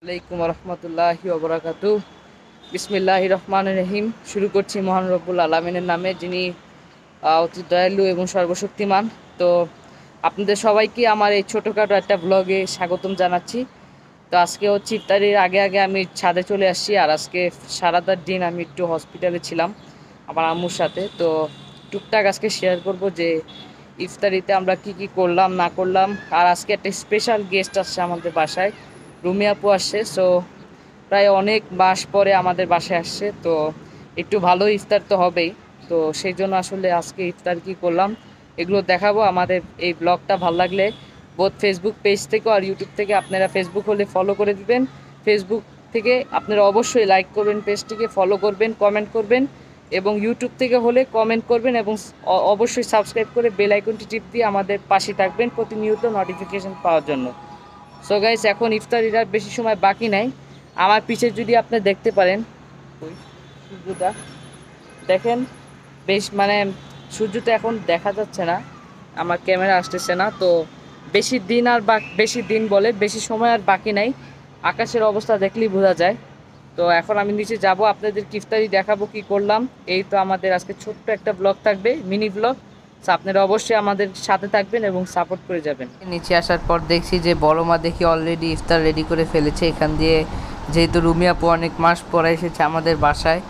আলাইকুম রহমতুল্লাহি ওবরাকাতু। বিসমিল্লাহির রহমানির রহিম। শুরু করছি মহান রব্বুল আলামিনের নামে, যিনি অতি দয়ালু এবং সর্বশক্তিমান। তো আপনাদের সবাইকে আমার এই ছোটোখাটো একটা ব্লগে স্বাগতম জানাচ্ছি। তো আজকে হচ্ছে ইফতারির আগে আগে আমি ছাদে চলে আসছি। আর আজকে সারাটা দিন আমি একটু হসপিটালে ছিলাম আমার আম্মুর সাথে। তো টুকটাক আজকে শেয়ার করব যে ইফতারিতে আমরা কি কি করলাম না করলাম। আর আজকে একটা স্পেশাল গেস্ট আসছে আমাদের বাসায়, রুমি আপু আসছে। সো প্রায় অনেক মাস পরে আমাদের বাসায় আসছে, তো একটু ভালো ইফতার তো হবেই। তো সেই জন্য আসলে আজকে ইফতার কি করলাম এগুলো দেখাবো। আমাদের এই ব্লগটা ভালো লাগলে বোধ ফেসবুক পেজ থেকে আর ইউটিউব থেকে, আপনারা ফেসবুক হলে ফলো করে দিবেন, ফেসবুক থেকে আপনারা অবশ্যই লাইক করবেন, পেজটিকে ফলো করবেন, কমেন্ট করবেন, এবং ইউটিউব থেকে হলে কমেন্ট করবেন এবং অবশ্যই সাবস্ক্রাইব করে বেল আইকনটি টিপ দিয়ে আমাদের পাশে থাকবেন প্রতিনিয়ত নোটিফিকেশন পাওয়ার জন্য। সো গাইস, এখন ইফতারির আর বেশি সময় বাকি নাই। আমার পিছে যদি আপনি দেখতে পারেন ওই সূর্যটা দেখেন, বেশ মানে সূর্যটা এখন দেখা যাচ্ছে না, আমার ক্যামেরা আসতেছে না। তো বেশি দিন আর বেশি দিন বলে বেশি সময় আর বাকি নাই, আকাশের অবস্থা দেখলেই বোঝা যায়। তো এখন আমি নিচে যাব, আপনাদের ইফতারি দেখাবো কি করলাম। এই তো আমাদের আজকে ছোট্ট একটা ব্লগ থাকবে, মিনি ব্লগ। আপনারা অবশ্যই আমাদের সাথে থাকবেন এবং সাপোর্ট করে যাবেন। নিচে আসার পর দেখছি যে বড় মা দেখি অলরেডি ইফতার রেডি করে ফেলেছে এখান দিয়ে। যেহেতু রুমি আপু অনেক মাস পরে এসেছে আমাদের বাসায়,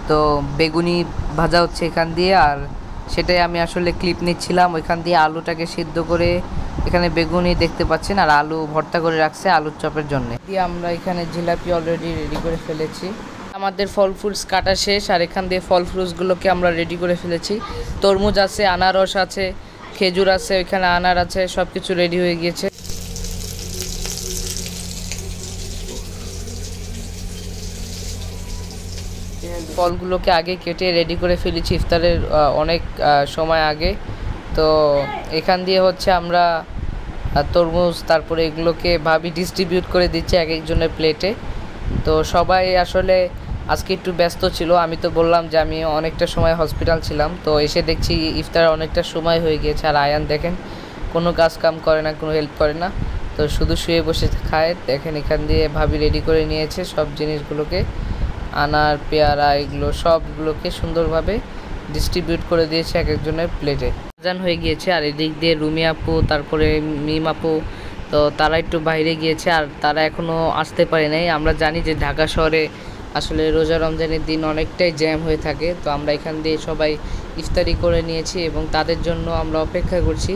তো বেগুনি ভাজা হচ্ছে এখান দিয়ে। আর সেটাই আমি আসলে ক্লিপ নিচ্ছিলাম। ওইখান দিয়ে আলুটাকে সিদ্ধ করে এখানে বেগুনি দেখতে পাচ্ছেন, আর আলু ভর্তা করে রাখছে আলুর চপের জন্য। দিয়ে আমরা এখানে জিলাপি অলরেডি রেডি করে ফেলেছি। আমাদের ফল ফ্রুটস কাটা শেষ, আর এখান দিয়ে ফল ফ্রুটসগুলোকে আমরা রেডি করে ফেলেছি। তরমুজ আছে, আনারস আছে, খেজুর আছে, ওইখানে আনার আছে, সব কিছু রেডি হয়ে গিয়েছে। ফলগুলোকে আগে কেটে রেডি করে ফেলেছি ইফতারের অনেক সময় আগে। তো এখান দিয়ে হচ্ছে আমরা তরমুজ তারপরে এগুলোকে ভাবি ডিস্ট্রিবিউট করে দিচ্ছে এক একজনের প্লেটে। তো সবাই আসলে আজকে একটু ব্যস্ত ছিল। আমি তো বললাম যে আমি অনেকটা সময় হসপিটাল ছিলাম, তো এসে দেখছি ইফতার অনেকটা সময় হয়ে গিয়েছে। আর আয়ান দেখেন কোনো কাজ কাম করে না, কোনো হেল্প করে না, তো শুধু শুয়ে বসে খায়। দেখেন এখান দিয়ে ভাবি রেডি করে নিয়েছে সব জিনিসগুলোকে, আনার পেয়ারা এগুলো সবগুলোকে সুন্দরভাবে ডিস্ট্রিবিউট করে দিয়েছে এক একজনের প্লেটে। আজান হয়ে গিয়েছে, আর এদিক দিয়ে রুমি আপু তারপরে মিম আপু, তো তারা একটু বাইরে গিয়েছে আর তারা এখনও আসতে পারে নাই। আমরা জানি যে ঢাকা শহরে আসলে রোজা রমজানের দিন অনেকটাই জ্যাম হয়ে থাকে। তো আমরা এখান দিয়ে সবাই ইফতারি করে নিয়েছি এবং তাদের জন্য আমরা অপেক্ষা করছি।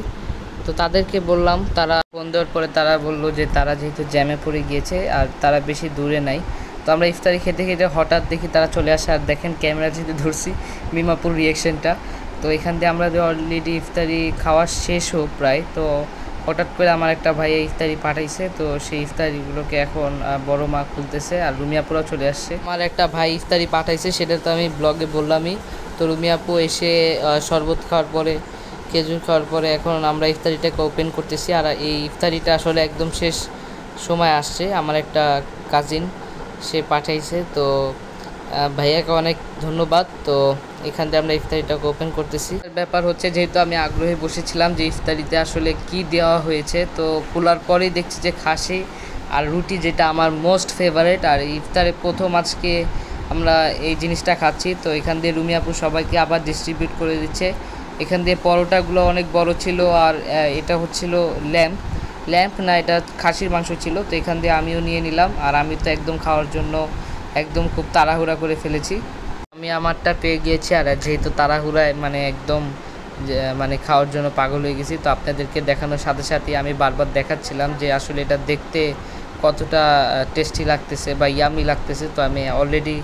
তো তাদেরকে বললাম, তারা ফোন দেওয়ার পরে তারা বলল যে তারা যেহেতু জ্যামে পড়ে গিয়েছে আর তারা বেশি দূরে নাই। তো আমরা ইফতারি খেতে খেতে হঠাৎ দেখি তারা চলে আসে, আর দেখেন ক্যামেরা যেহেতু ধরছি মিমাপুর রিয়েকশনটা। তো এখান দিয়ে আমরা অলরেডি ইফতারি খাওয়া শেষ হোক প্রায়, তো হঠাৎ করে আমার একটা ভাই ইফতারি পাঠাইছে। তো সেই ইফতারিগুলোকে এখন বড় মা খুলতেছে, আর রুমিয়াপুরাও চলে আসছে। আমার একটা ভাই ইফতারি পাঠাইছে, সেটা তো আমি ব্লগে বললামই। তো রুমিয়াপু এসে শরবত খাওয়ার পরে, খেজুর খাওয়ার পরে এখন আমরা ইফতারিটাকে ওপেন করতেছি। আর এই ইফতারিটা আসলে একদম শেষ সময় আসছে। আমার একটা কাজিন সে পাঠাইছে, তো ভাইয়াকে অনেক ধন্যবাদ। তো এখান থেকে আমরা ইফতারিটাকে ওপেন করতেছি। ব্যাপার হচ্ছে, যেহেতু আমি আগ্রহে বসেছিলাম যে ইফতারিতে আসলে কি দেওয়া হয়েছে, তো খোলার পরেই দেখছি যে খাসি আর রুটি, যেটা আমার মোস্ট ফেভারেট। আর ইফতারে প্রথম আজকে আমরা এই জিনিসটা খাচ্ছি। তো এখান দিয়ে রুমি আপু সবাইকে আবার ডিস্ট্রিবিউট করে দিচ্ছে। এখান দিয়ে পরোটাগুলো অনেক বড় ছিল, আর এটা হচ্ছিল ল্যাম্প না, এটা খাসির মাংস ছিল। তো এখান দিয়ে আমিও নিয়ে নিলাম, আর আমি তো একদম খাওয়ার জন্য একদম খুব তাড়াহুড়া করে ফেলেছি। আমি আমারটা পেয়ে গিয়েছি, আর যেহেতু তাড়াহুড়ায় মানে একদম মানে খাওয়ার জন্য পাগল হয়ে গেছি। তো আপনাদেরকে দেখানোর সাথে সাথে আমি বারবার দেখাচ্ছিলাম যে আসলে এটা দেখতে কতটা টেস্টি লাগতেছে বা ইয়ামি লাগতেছে। তো আমি অলরেডি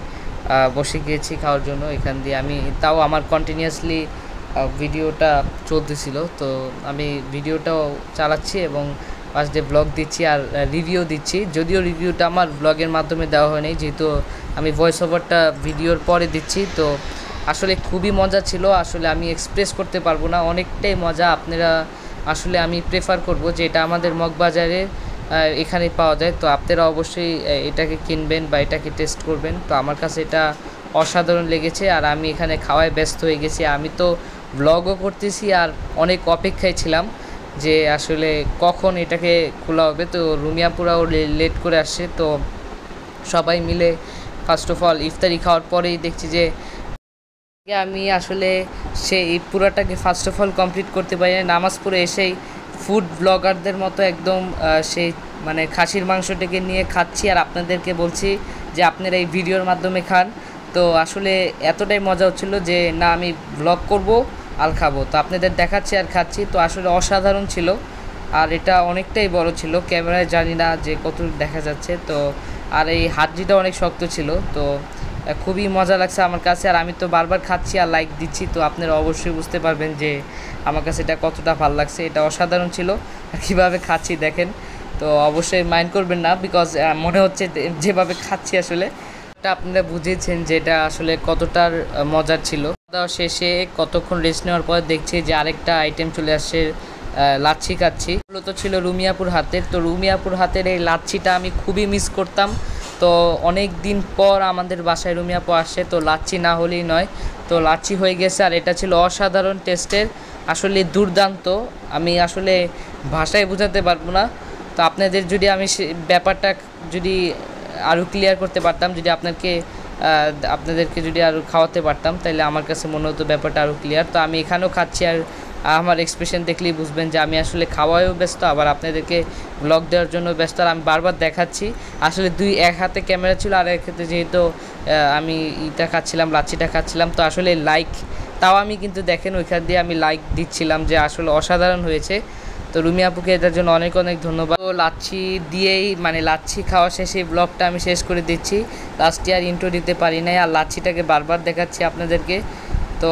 বসে গিয়েছি খাওয়ার জন্য। এখান দিয়ে আমি তাও আমার কন্টিনিউয়াসলি ভিডিওটা চলতেছিল, তো আমি ভিডিওটাও চালাচ্ছি এবং ফার্স্ট ডে ব্লগ দিচ্ছি আর রিভিউ দিচ্ছি। যদিও রিভিউটা আমার ব্লগের মাধ্যমে দেওয়া হয়নি, যেহেতু আমি ভয়েস ওভারটা ভিডিওর পরে দিচ্ছি। তো আসলে খুবই মজা ছিল, আসলে আমি এক্সপ্রেস করতে পারবো না, অনেকটাই মজা। আপনারা আসলে আমি প্রেফার করব যে এটা আমাদের মগবাজারে এখানেই পাওয়া যায়। তো আপনারা অবশ্যই এটাকে কিনবেন বা এটাকে টেস্ট করবেন। তো আমার কাছে এটা অসাধারণ লেগেছে, আর আমি এখানে খাওয়ায় ব্যস্ত হয়ে গেছি। আমি তো ব্লগও করতেছি আর অনেক অপেক্ষায় ছিলাম যে আসলে কখন এটাকে খোলা হবে। তো রুমিয়াপুরাও লেট করে আসছে, তো সবাই মিলে ফার্স্ট অফ অল ইফতারি খাওয়ার পরেই দেখছি যে আমি আসলে সেই পুরাটাকে ফার্স্ট অফ অল কমপ্লিট করতে পারি না। নামাজ পড়ে এসেই ফুড ব্লগারদের মতো একদম সেই মানে খাসির মাংসটাকে নিয়ে খাচ্ছি আর আপনাদেরকে বলছি যে আপনারা এই ভিডিওর মাধ্যমে খান। তো আসলে এতটাই মজা হচ্ছিলো যে না আমি ব্লগ করব আর খাবো, তো আপনাদের দেখাচ্ছি আর খাচ্ছি। তো আসলে অসাধারণ ছিল আর এটা অনেকটাই বড় ছিল, ক্যামেরায় জানি না যে কতটুকু দেখা যাচ্ছে। তো আর এই হাড্ডিটা অনেক শক্ত ছিল, তো খুবই মজা লাগছে আমার কাছে। আর আমি তো বারবার খাচ্ছি আর লাইক দিচ্ছি, তো আপনারা অবশ্যই বুঝতে পারবেন যে আমার কাছে এটা কতটা ভালো লাগছে। এটা অসাধারণ ছিল আর কীভাবে খাচ্ছি দেখেন, তো অবশ্যই মাইন্ড করবেন না, বিকজ মনে হচ্ছে যেভাবে খাচ্ছি আসলে এটা আপনারা বুঝেছেন যে এটা আসলে কতটার মজার ছিল। খাওয়া শেষে কতক্ষণ রেস্ট নেওয়ার পর দেখছি যে আরেকটা আইটেম চলে আসছে, লাচ্ছি খাচ্ছি। মূলত ছিল রুমিয়াপুর হাতের, তো রুমিয়াপুর হাতের এই লাচ্ছিটা আমি খুবই মিস করতাম। তো অনেক দিন পর আমাদের বাসায় রুমিয়াপু আসে, তো লাচ্ছি না হলেই নয়, তো লাচ্ছি হয়ে গেছে। আর এটা ছিল অসাধারণ টেস্টের, আসলে দুর্দান্ত, আমি আসলে ভাষায় বোঝাতে পারবো না। তো আপনাদের যদি আমি ব্যাপারটা যদি আরও ক্লিয়ার করতে পারতাম, যদি আপনাদেরকে যদি আরও খাওয়াতে পারতাম, তাহলে আমার কাছে মনে হতো ব্যাপারটা আরও ক্লিয়ার। তো আমি এখানেও খাচ্ছি আর আমার এক্সপ্রেশন দেখলেই বুঝবেন যে আমি আসলে খাওয়ায়ও ব্যস্ত, আবার আপনাদেরকে ব্লগ দেওয়ার জন্য ব্যস্ত। আর আমি বারবার দেখাচ্ছি আসলে এক হাতে ক্যামেরা ছিল আর এক হাতে যেহেতু আমি খাচ্ছিলাম, লাচ্ছিটা খাচ্ছিলাম। তো আসলে লাইক তাও আমি কিন্তু দেখেন ওইখান দিয়ে আমি লাইক দিচ্ছিলাম যে আসলে অসাধারণ হয়েছে। তো রুমি আপুকে এটার জন্য অনেক অনেক ধন্যবাদ। তো লাচ্ছি দিয়েই মানে লাচ্ছি খাওয়া শেষে ব্লগটা আমি শেষ করে দিচ্ছি, লাস্টে আর ইন্ট্রো দিতে পারি নাই আর লাচ্ছিটাকে বারবার দেখাচ্ছি আপনাদেরকে। তো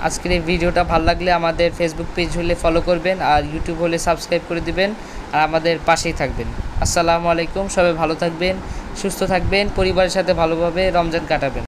আজকের এই ভিডিওটা ভালো লাগলে আমাদের ফেসবুক পেজ হলে ফলো করবেন আর ইউটিউব হলে সাবস্ক্রাইব করে দিবেন আর আমাদের পাশেই থাকবেন। আসসালামু আলাইকুম, সবাই ভালো থাকবেন, সুস্থ থাকবেন, পরিবারের সাথে ভালোভাবে রমজান কাটাবেন।